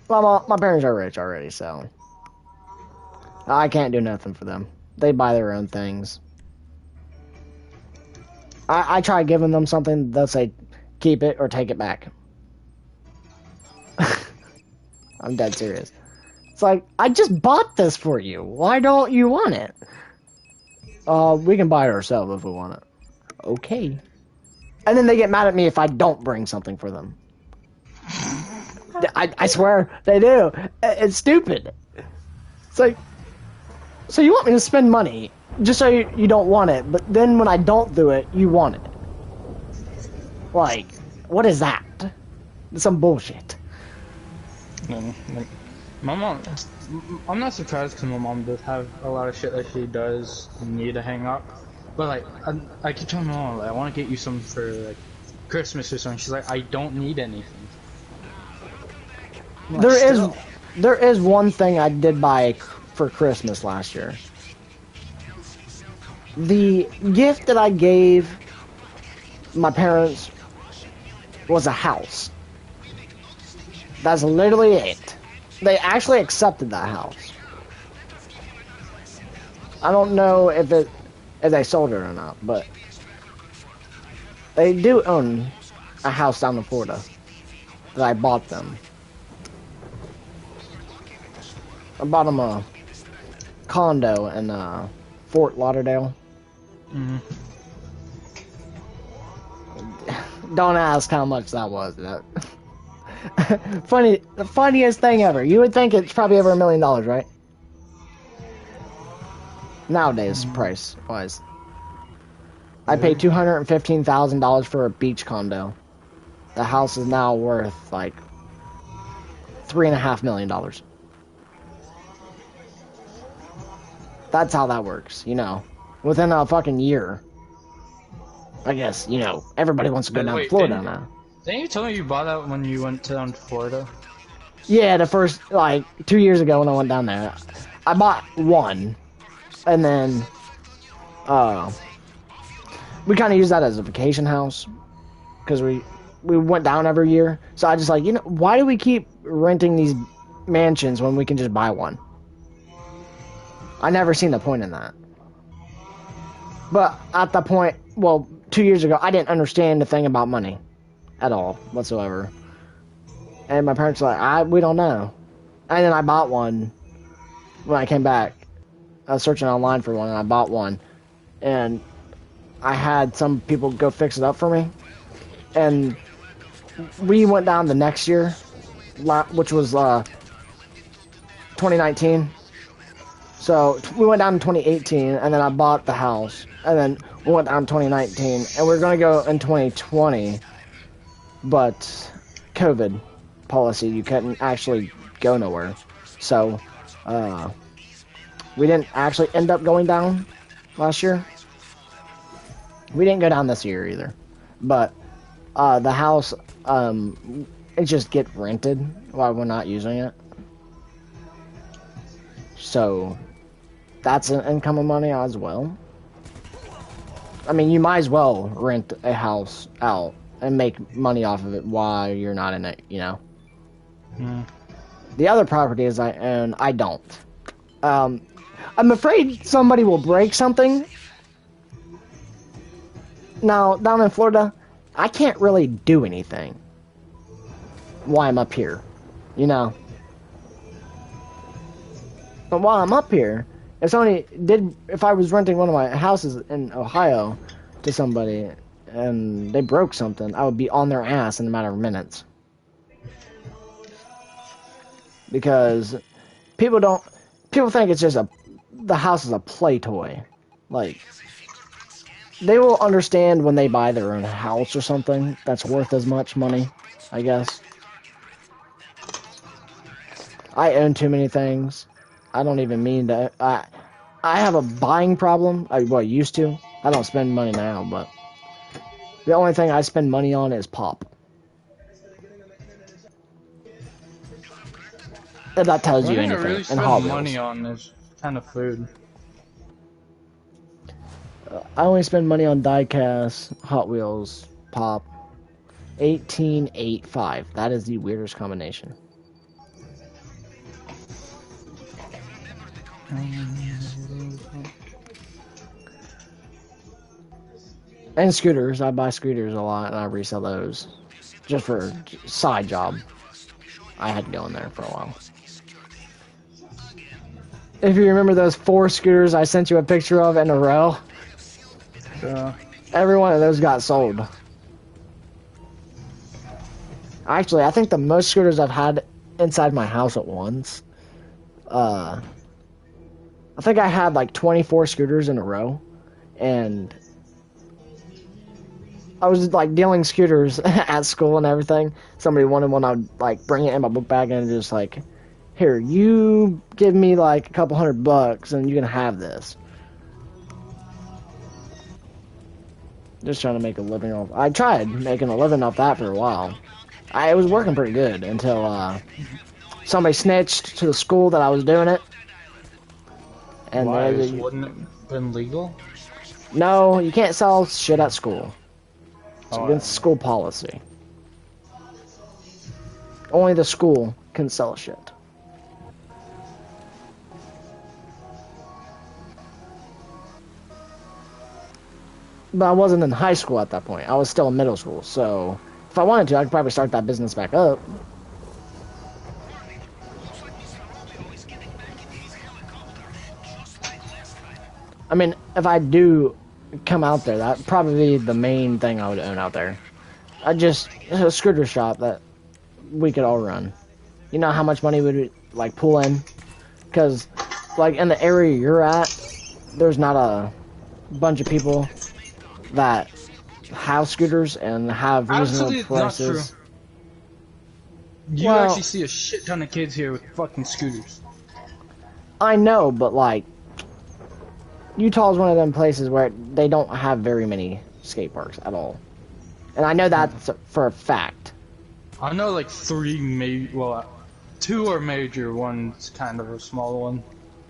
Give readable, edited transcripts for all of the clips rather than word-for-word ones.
Well, my parents are rich already, so I can't do nothing for them. They buy their own things. I try giving them something, they'll say, keep it or take it back. I'm dead serious. It's like, I just bought this for you. Why don't you want it? We can buy it ourselves if we want it. Okay. And then they get mad at me if I don't bring something for them. I swear they do. It's stupid. It's like, so you want me to spend money just so you don't want it, but then when I don't do it, you want it. Like, what is that? Some bullshit. No, like, my mom, I'm not surprised because my mom does have a lot of shit that she does need to hang up. But like, I keep telling my mom, like, I want to get you something for like Christmas or something. She's like, I don't need anything. Like, There is one thing I did buy for Christmas last year. The gift that I gave my parents was a house. That's literally it. They actually accepted that house. I don't know if they sold it or not, but they do own a house down in Florida that I bought them. I bought them a condo in Fort Lauderdale. mm-hmm. Don't ask how much that was. The funniest thing ever. You would think it's probably over $1 million, right? Nowadays, price-wise. I paid $215,000 for a beach condo. The house is now worth, like, $3.5 million. That's how that works, you know. Within a fucking year. I guess, you know, everybody wants to go down to Florida now. Didn't you tell me you bought that when you went down to Florida? Yeah, the first, like, 2 years ago when I went down there. I bought one. And then, we kind of use that as a vacation house. Because we went down every year. So I just like, you know, why do we keep renting these mansions when we can just buy one? I never seen the point in that. But at that point, well, 2 years ago, I didn't understand the thing about money. At all, whatsoever. And my parents were like, we don't know. And then I bought one when I came back. I was searching online for one, and I bought one. And I had some people go fix it up for me. And we went down the next year, which was 2019. So we went down in 2018, and then I bought the house. And then we went down in 2019, and we were going to go in 2020. But COVID policy, you couldn't actually go nowhere. So, we didn't actually end up going down last year. We didn't go down this year either. But, the house, it just get rented while we're not using it. So, that's an income of money as well. I mean, you might as well rent a house out and make money off of it while you're not in it, you know? Mm. The other properties I own, I don't. I'm afraid somebody will break something. Now, down in Florida, I can't really do anything while I'm up here, you know? But while I'm up here, if I was renting one of my houses in Ohio to somebody, and they broke something, I would be on their ass in a matter of minutes. Because people think it's just the house is a play toy. Like, they will understand when they buy their own house or something that's worth as much money, I guess. I own too many things. I don't even mean to. I have a buying problem. I used to. I don't spend money now, but the only thing I spend money on is pop. If that tells you anything. I really spend money on is kind of food. I only spend money on die-cast, Hot Wheels, pop. 1885. That is the weirdest combination. And scooters. I buy scooters a lot, and I resell those. Just for a side job. I had to go in there for a while. If you remember those 4 scooters I sent you a picture of in a row, every one of those got sold. Actually, I think the most scooters I've had inside my house at once, I think I had like 24 scooters in a row, and I was like dealing scooters at school and everything. Somebody wanted one, I'd like bring it in my book bag and just like, here, you give me like a couple $100 and you can have this. Just trying to make a living off. I tried making a living off that for a while. It was working pretty good until somebody snitched to the school that I was doing it. And why? Wouldn't it have been legal? No, you can't sell shit at school. It's against school policy. Only the school can sell shit. But I wasn't in high school at that point. I was still in middle school, so if I wanted to, I could probably start that business back up. I mean, if I do come out there, that'd probably be the main thing I would own out there. It's a scooter shop that we could all run. You know how much money would like pull in? Because, like, in the area you're at, there's not a bunch of people that have scooters and have reasonable prices. Not true. You actually see a shit ton of kids here with fucking scooters. I know, but like, Utah is one of them places where they don't have very many skate parks at all. And I know that for a fact. I know like 3 2 are major, one's kind of a small one.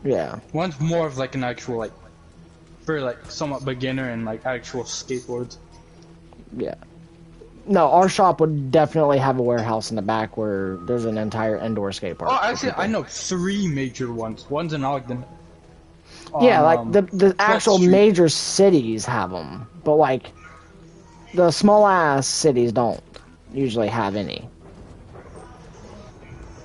Yeah. One's more of like an actual like, for like somewhat beginner and like actual skateboards. Yeah. No, our shop would definitely have a warehouse in the back where there's an entire indoor skate park. Oh, actually, I know 3 major ones. One's in Ogden. Yeah, like the actual major cities have them, but like the small ass cities don't usually have any.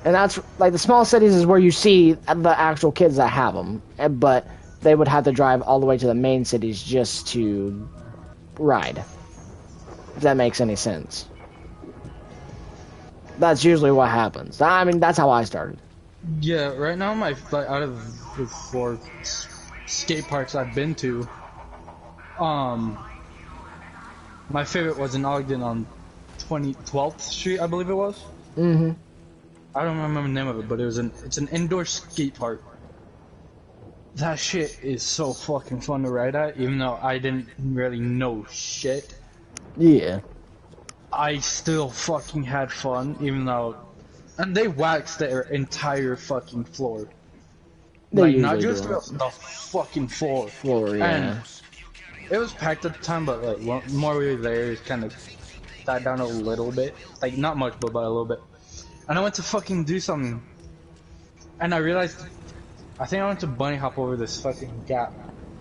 And that's like the small cities is where you see the actual kids that have them, but they would have to drive all the way to the main cities just to ride. If that makes any sense. That's usually what happens. I mean, that's how I started. Yeah, right now out of the 4 skate parks I've been to, my favorite was in Ogden on 12th Street, I believe it was. Mm-hmm. I don't remember the name of it, but it's an indoor skate park. That shit is so fucking fun to ride at, even though I didn't really know shit. Yeah. I still fucking had fun, even though... And they waxed their entire fucking floor. Like, not just the fucking floor. Yeah. And it was packed at the time, but like, more we were there, it kind of died down a little bit. Like, not much, but a little bit. And I went to fucking do something. And I realized... I think I went to bunny hop over this fucking gap.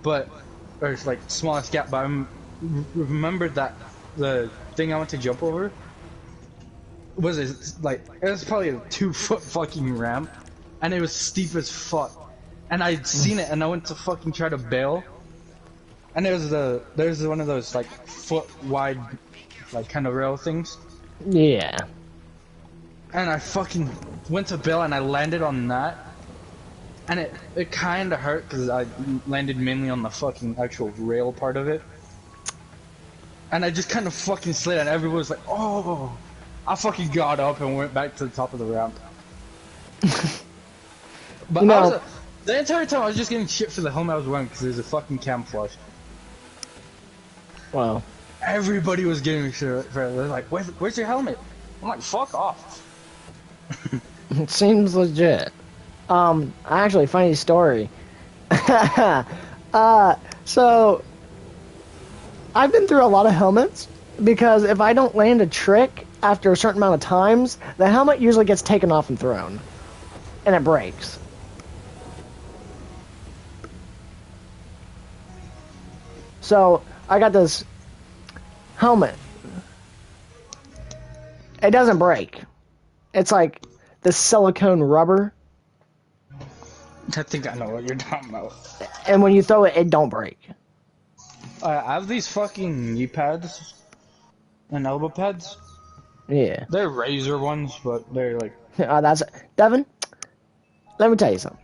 Or it's like, smallest gap, but I remembered that the thing I went to jump over was it was probably a 2-foot fucking ramp, and it was steep as fuck. And I'd seen it, and I went to fucking try to bail, and there's one of those like foot wide, like kind of rail things. Yeah. And I fucking went to bail, and I landed on that, and it kind of hurt because I landed mainly on the fucking actual rail part of it. And I just kind of fucking slid, and everyone was like, oh! I fucking got up and went back to the top of the ramp. But the entire time I was just getting shit for the helmet I was wearing because it was a fucking camouflage. Wow. Everybody was getting me shit for it. They're like, where's your helmet? I'm like, fuck off. It seems legit. Actually, funny story. So... I've been through a lot of helmets, because if I don't land a trick after a certain amount of times, the helmet usually gets taken off and thrown. And it breaks. So I got this helmet. It doesn't break. It's like the silicone rubber, I think I know what you're talking about. and when you throw it, it don't break. I have these fucking knee pads and elbow pads. Yeah. They're razor ones, but they're like. That's Devin. Let me tell you something.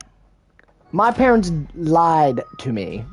My parents lied to me